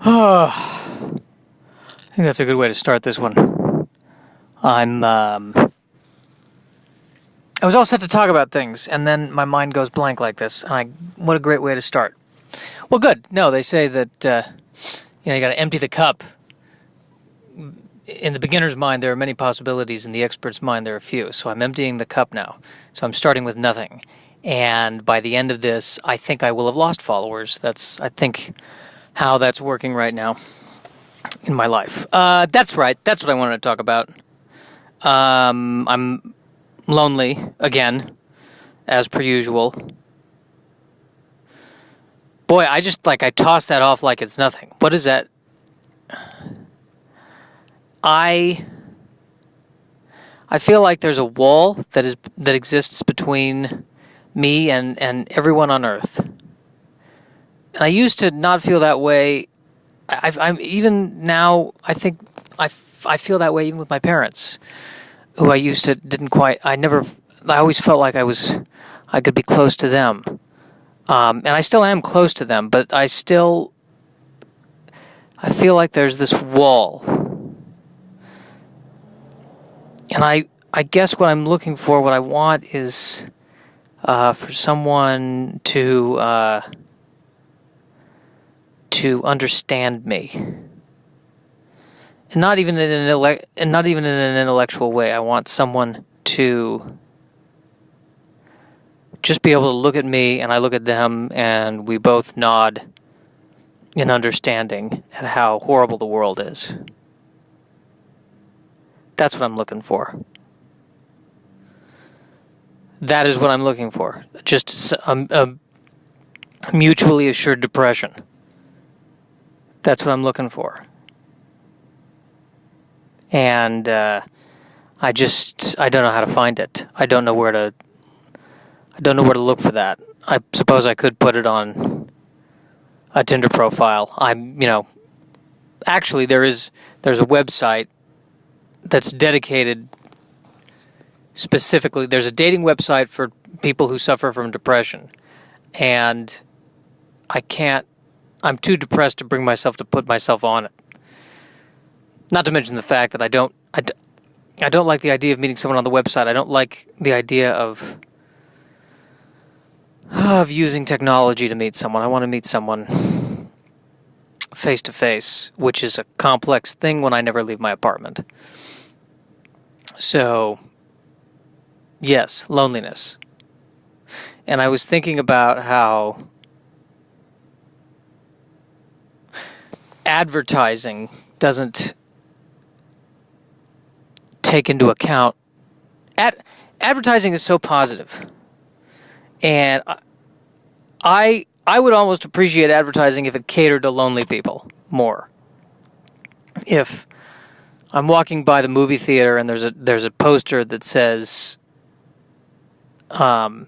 I think that's a good way to start this one. I was all set to talk about things, and then my mind goes blank like this, and what a great way to start. Well, good. No, they say that, you got to empty the cup. In the beginner's mind, there are many possibilities. In the expert's mind, there are few. So I'm emptying the cup now. So I'm starting with nothing. And by the end of this, I think I will have lost followers. That's, I think, how that's working right now in my life. That's right. That's what I wanted to talk about. I'm lonely again, as per usual. Boy, I toss that off like it's nothing. What is that? I feel like there's a wall that exists between me and everyone on Earth. And I used to not feel that way. I'm even now. I think I feel that way even with my parents, who I used to didn't quite. I always felt like I could be close to them, and I still am close to them. But I feel like there's this wall. And I guess what I'm looking for, what I want is for someone to understand me, and not even in an intellectual way. I want someone to just be able to look at me, and I look at them, and we both nod in understanding at how horrible the world is. That's what I'm looking for. That is what I'm looking for. Just a mutually assured depression. That's what I'm looking for. And I don't know how to find it. I don't know where to look for that. I suppose I could put it on a Tinder profile. Actually there's a website that's dedicated specifically. There's a dating website for people who suffer from depression, and I'm too depressed to bring myself to put myself on it. Not to mention the fact that I don't like the idea of meeting someone on the website. I don't like the idea of using technology to meet someone. I want to meet someone face to face, which is a complex thing when I never leave my apartment. So, yes, loneliness. And I was thinking about how advertising doesn't take into account... Advertising is so positive. And I would almost appreciate advertising if it catered to lonely people more. If I'm walking by the movie theater and there's a poster that says, "You're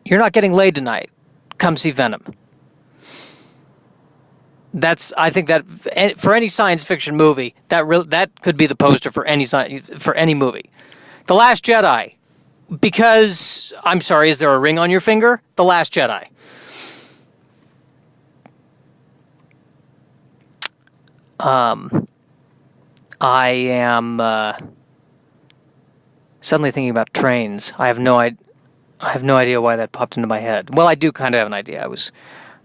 not getting laid tonight. Come see Venom." I think that for any science fiction movie, that could be the poster for any movie. The Last Jedi, because I'm sorry, is there a ring on your finger? The Last Jedi. I am suddenly thinking about trains. I have no idea why that popped into my head. Well, I do kind of have an idea. I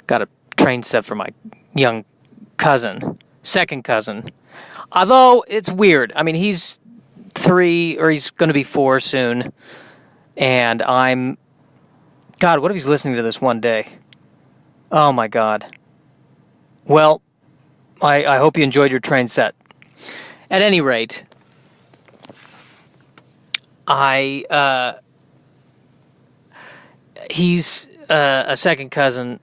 got a train set for my young second cousin. Although it's weird. I mean, he's 3 or he's going to be 4 soon, and God, what if he's listening to this one day? Oh my God. Well, I hope you enjoyed your train set. At any rate, he's a second cousin.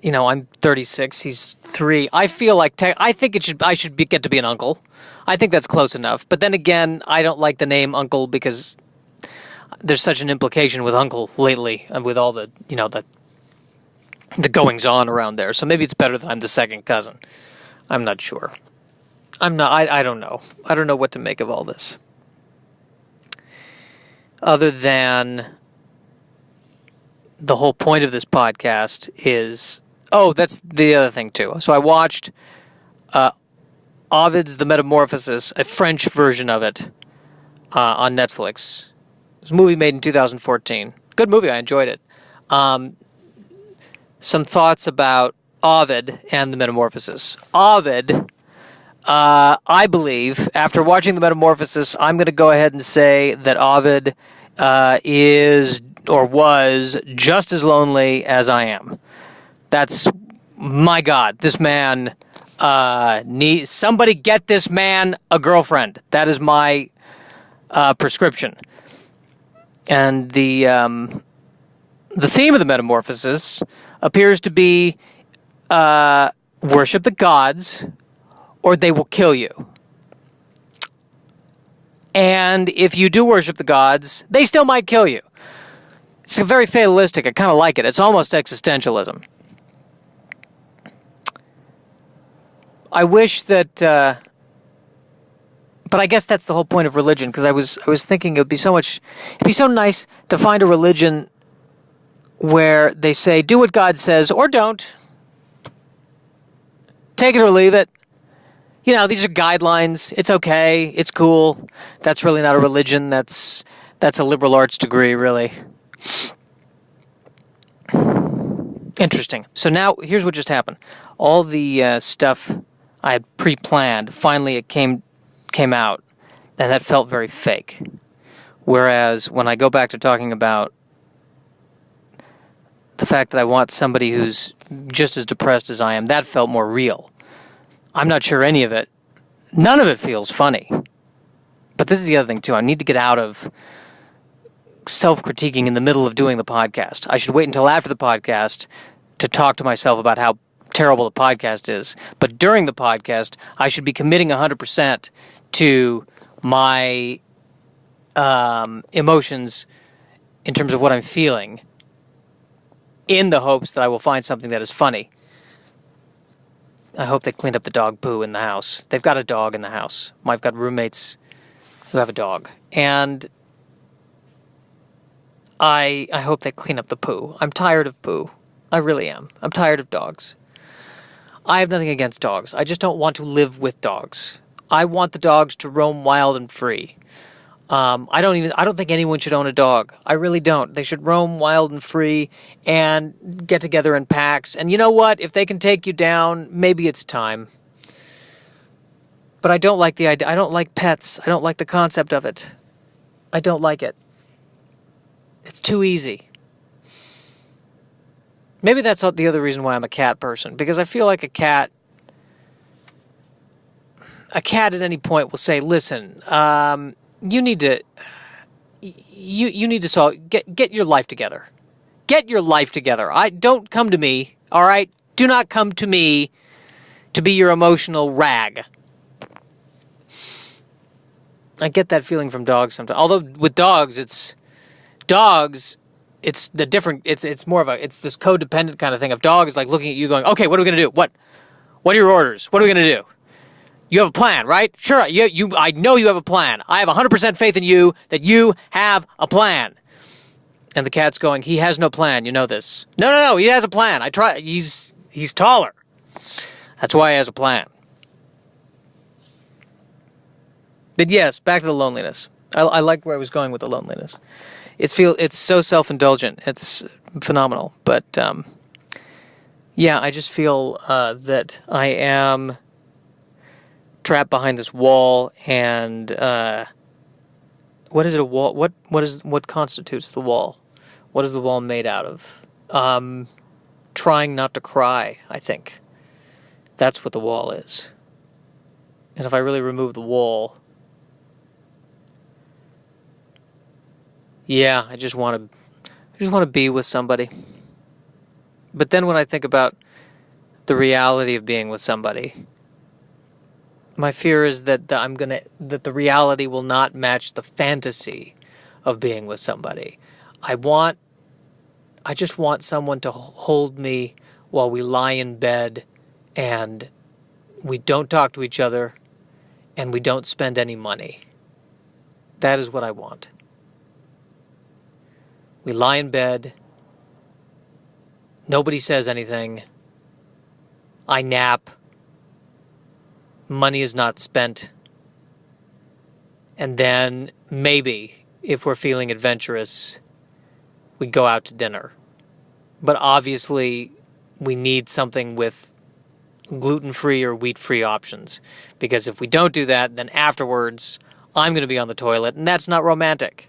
I'm 36. He's 3. I feel like I think I should get to be an uncle. I think that's close enough. But then again, I don't like the name uncle because there's such an implication with uncle lately, and with all the the goings on around there. So maybe it's better that I'm the second cousin. I'm not sure. I don't know. I don't know what to make of all this. Other than the whole point of this podcast is Oh, that's the other thing, too. So I watched Ovid's The Metamorphosis, a French version of it, on Netflix. It was a movie made in 2014. Good movie. I enjoyed it. Some thoughts about Ovid and The Metamorphosis. Ovid, I believe, after watching The Metamorphosis, I'm going to go ahead and say that Ovid is or was just as lonely as I am. That's, my God, this man needs, somebody get this man a girlfriend. That is my prescription. And the theme of The Metamorphosis appears to be worship the gods or they will kill you. And if you do worship the gods, they still might kill you. It's very fatalistic. I kind of like it. It's almost existentialism. I wish that, but I guess that's the whole point of religion. Because I was thinking it'd be so nice to find a religion where they say, do what God says or don't. Take it or leave it. You know, these are guidelines. It's okay. It's cool. That's really not a religion. That's a liberal arts degree, really. Interesting. So now, here's what just happened. All the stuff I had pre-planned, finally it came out, and that felt very fake. Whereas when I go back to talking about the fact that I want somebody who's just as depressed as I am, that felt more real. I'm not sure any of it. None of it feels funny. But this is the other thing, too. I need to get out of self-critiquing in the middle of doing the podcast. I should wait until after the podcast to talk to myself about how terrible the podcast is. But during the podcast, I should be committing 100% to my emotions in terms of what I'm feeling, in the hopes that I will find something that is funny. I hope they cleaned up the dog poo in the house. They've got a dog in the house. I've got roommates who have a dog. And I hope they clean up the poo. I'm tired of poo. I really am. I'm tired of dogs. I have nothing against dogs. I just don't want to live with dogs. I want the dogs to roam wild and free. I don't think anyone should own a dog. I really don't. They should roam wild and free and get together in packs. And you know what? If they can take you down, maybe it's time. But I don't like the idea. I don't like pets. I don't like the concept of it. I don't like it. It's too easy. Maybe that's the other reason why I'm a cat person. Because I feel like a cat at any point will say, listen, you need to get your life together. Get your life together. Don't come to me, all right? Do not come to me to be your emotional rag. I get that feeling from dogs sometimes. Although with dogs, it's the different, it's more of it's this codependent kind of thing of dogs like looking at you going, okay, what are we going to do? What are your orders? What are we going to do? You have a plan, right? Sure, I know you have a plan. I have 100% faith in you that you have a plan. And the cat's going, he has no plan, you know this. No, he has a plan. He's taller. That's why he has a plan. But yes, back to the loneliness. I like where I was going with the loneliness. It's so self-indulgent. It's phenomenal. But, yeah, I just feel that I am trapped behind this wall, and what is it, a wall? What constitutes the wall? What is the wall made out of? Trying not to cry, I think. That's what the wall is. And if I really remove the wall, yeah, I just want to be with somebody. But then when I think about the reality of being with somebody, my fear is that that the reality will not match the fantasy of being with somebody. I just want someone to hold me while we lie in bed and we don't talk to each other and we don't spend any money. That is what I want. We lie in bed. Nobody says anything. I nap, money is not spent, and then maybe, if we're feeling adventurous, we go out to dinner. But obviously, we need something with gluten-free or wheat-free options. Because if we don't do that, then afterwards, I'm going to be on the toilet, and that's not romantic.